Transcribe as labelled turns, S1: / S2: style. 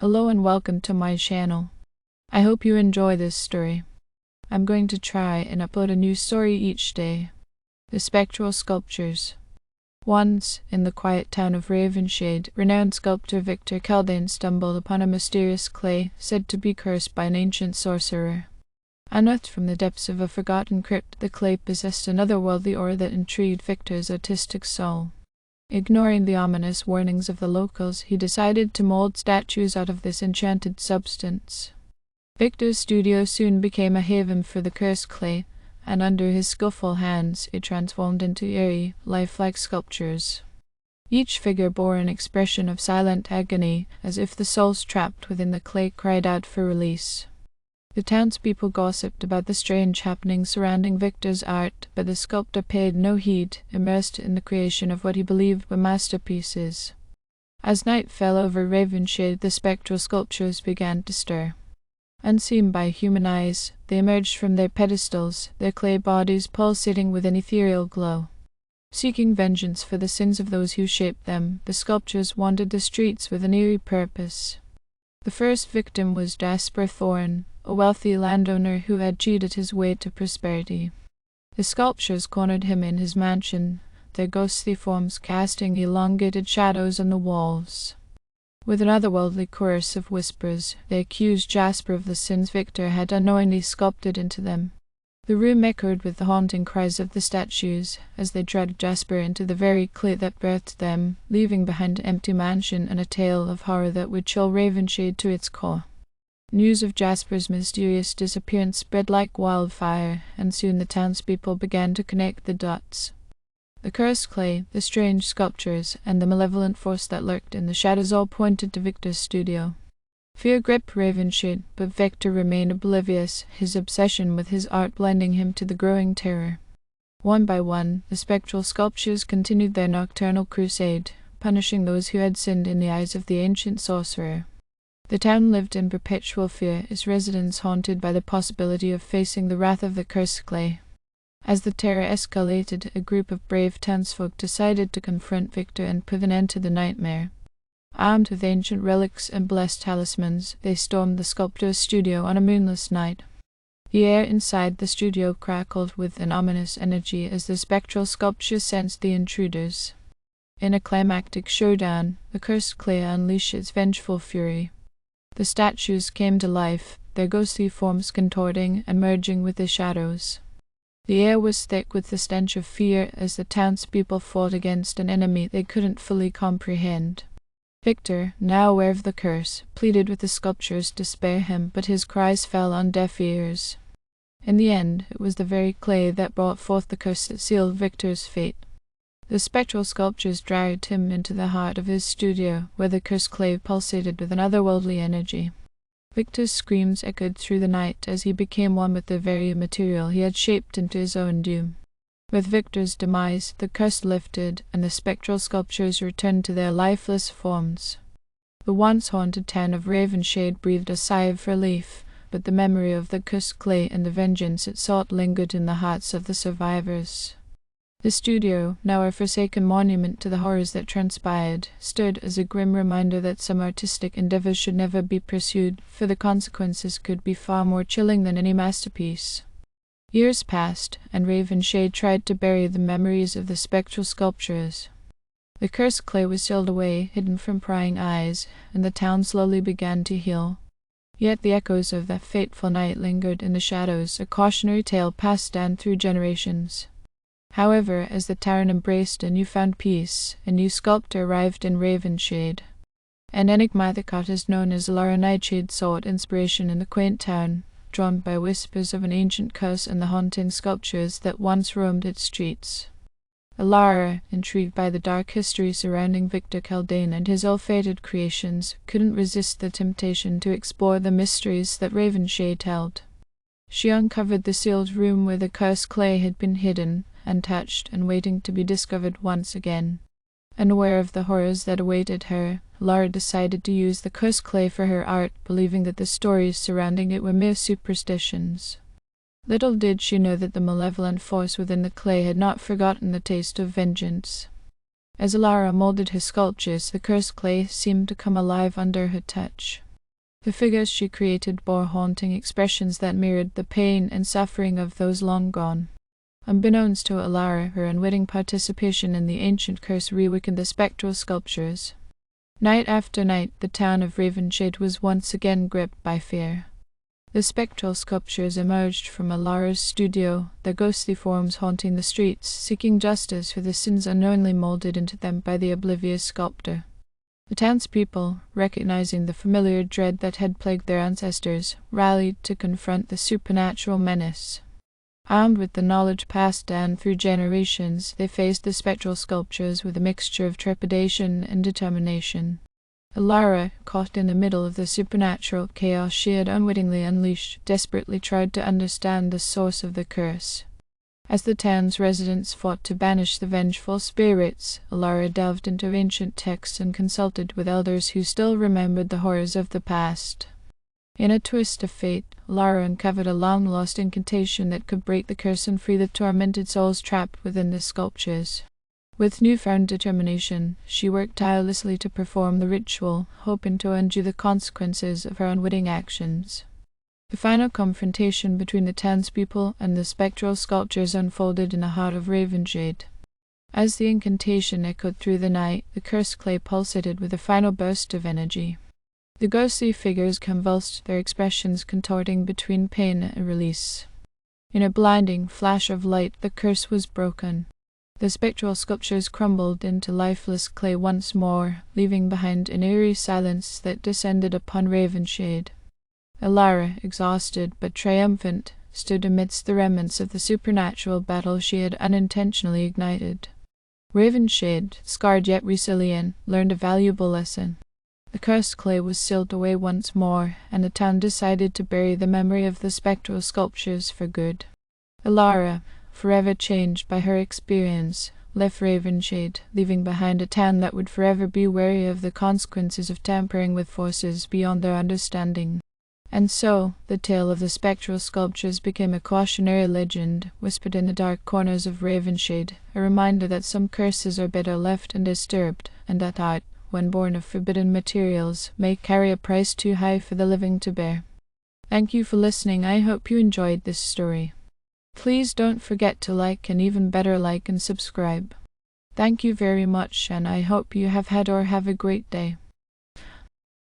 S1: Hello and welcome to my channel. I hope you enjoy this story. I'm going to try and upload a new story each day. The Spectral Sculptures. Once, in the quiet town of Ravenshade, renowned sculptor Victor Caldane stumbled upon a mysterious clay said to be cursed by an ancient sorcerer. Unearthed from the depths of a forgotten crypt, the clay possessed an otherworldly aura that intrigued Victor's artistic soul. Ignoring the ominous warnings of the locals, he decided to mold statues out of this enchanted substance. Victor's studio soon became a haven for the cursed clay, and under his skillful hands it transformed into eerie, lifelike sculptures. Each figure bore an expression of silent agony, as if the souls trapped within the clay cried out for release. The townspeople gossiped about the strange happenings surrounding Victor's art, but the sculptor paid no heed, immersed in the creation of what he believed were masterpieces. As night fell over Ravenshade, the spectral sculptures began to stir. Unseen by human eyes, they emerged from their pedestals, their clay bodies pulsating with an ethereal glow. Seeking vengeance for the sins of those who shaped them, the sculptures wandered the streets with an eerie purpose. The first victim was Jasper Thorne, a wealthy landowner who had cheated his way to prosperity. The sculptures cornered him in his mansion, their ghostly forms casting elongated shadows on the walls. With an otherworldly chorus of whispers, they accused Jasper of the sins Victor had unknowingly sculpted into them. The room echoed with the haunting cries of the statues, as they dragged Jasper into the very clay that birthed them, leaving behind an empty mansion and a tale of horror that would chill Ravenshade to its core. News of Jasper's mysterious disappearance spread like wildfire, and soon the townspeople began to connect the dots. The cursed clay, the strange sculptures, and the malevolent force that lurked in the shadows all pointed to Victor's studio. Fear gripped Ravenshade, but Victor remained oblivious, his obsession with his art blinding him to the growing terror. One by one, the spectral sculptures continued their nocturnal crusade, punishing those who had sinned in the eyes of the ancient sorcerer. The town lived in perpetual fear, its residents haunted by the possibility of facing the wrath of the cursed clay. As the terror escalated, a group of brave townsfolk decided to confront Victor and put an end to the nightmare. Armed with ancient relics and blessed talismans, they stormed the sculptor's studio on a moonless night. The air inside the studio crackled with an ominous energy as the spectral sculptures sensed the intruders. In a climactic showdown, the cursed clay unleashed its vengeful fury. The statues came to life, their ghostly forms contorting and merging with the shadows. The air was thick with the stench of fear as the townspeople fought against an enemy they couldn't fully comprehend. Victor, now aware of the curse, pleaded with the sculptures to spare him, but his cries fell on deaf ears. In the end, it was the very clay that brought forth the curse that sealed Victor's fate. The spectral sculptures dragged him into the heart of his studio, where the cursed clay pulsated with an otherworldly energy. Victor's screams echoed through the night as he became one with the very material he had shaped into his own doom. With Victor's demise, the curse lifted, and the spectral sculptures returned to their lifeless forms. The once haunted town of Ravenshade breathed a sigh of relief, but the memory of the cursed clay and the vengeance it sought lingered in the hearts of the survivors. The studio, now a forsaken monument to the horrors that transpired, stood as a grim reminder that some artistic endeavors should never be pursued, for the consequences could be far more chilling than any masterpiece. Years passed, and Ravenshade tried to bury the memories of the spectral sculptures. The cursed clay was sealed away, hidden from prying eyes, and the town slowly began to heal. Yet the echoes of that fateful night lingered in the shadows, a cautionary tale passed down through generations. However, as the town embraced a newfound peace, a new sculptor arrived in Ravenshade. An enigmatic artist known as Lara Nightshade sought inspiration in the quaint town, drawn by whispers of an ancient curse and the haunting sculptures that once roamed its streets. Lara, intrigued by the dark history surrounding Victor Caldane and his ill-fated creations, couldn't resist the temptation to explore the mysteries that Ravenshade held. She uncovered the sealed room where the cursed clay had been hidden, untouched and waiting to be discovered once again. Unaware of the horrors that awaited her, Lara decided to use the cursed clay for her art, believing that the stories surrounding it were mere superstitions. Little did she know that the malevolent force within the clay had not forgotten the taste of vengeance. As Lara molded her sculptures, the cursed clay seemed to come alive under her touch. The figures she created bore haunting expressions that mirrored the pain and suffering of those long gone. Unbeknownst to Alara, her unwitting participation in the ancient curse reawakened the spectral sculptures. Night after night, the town of Ravenshade was once again gripped by fear. The spectral sculptures emerged from Alara's studio, their ghostly forms haunting the streets, seeking justice for the sins unknowingly molded into them by the oblivious sculptor. The townspeople, recognizing the familiar dread that had plagued their ancestors, rallied to confront the supernatural menace. Armed with the knowledge passed down through generations, they faced the spectral sculptures with a mixture of trepidation and determination. Alara, caught in the middle of the supernatural chaos she had unwittingly unleashed, desperately tried to understand the source of the curse. As the town's residents fought to banish the vengeful spirits, Alara delved into ancient texts and consulted with elders who still remembered the horrors of the past. In a twist of fate, Alara uncovered a long-lost incantation that could break the curse and free the tormented souls trapped within the sculptures. With newfound determination, she worked tirelessly to perform the ritual, hoping to undo the consequences of her unwitting actions. The final confrontation between the townspeople and the spectral sculptures unfolded in the heart of Ravenshade. As the incantation echoed through the night, the cursed clay pulsated with a final burst of energy. The ghostly figures convulsed, their expressions contorting between pain and release. In a blinding flash of light, the curse was broken. The spectral sculptures crumbled into lifeless clay once more, leaving behind an eerie silence that descended upon Ravenshade. Alara, exhausted but triumphant, stood amidst the remnants of the supernatural battle she had unintentionally ignited. Ravenshade, scarred yet resilient, learned a valuable lesson. The cursed clay was sealed away once more, and the town decided to bury the memory of the spectral sculptures for good. Alara, forever changed by her experience, left Ravenshade, leaving behind a town that would forever be wary of the consequences of tampering with forces beyond their understanding. And so, the tale of the spectral sculptures became a cautionary legend, whispered in the dark corners of Ravenshade, a reminder that some curses are better left undisturbed, and that art, when born of forbidden materials, may carry a price too high for the living to bear. Thank you for listening. I hope you enjoyed this story. Please don't forget to like, and even better, like and subscribe. Thank you very much, and I hope you have had or have a great day.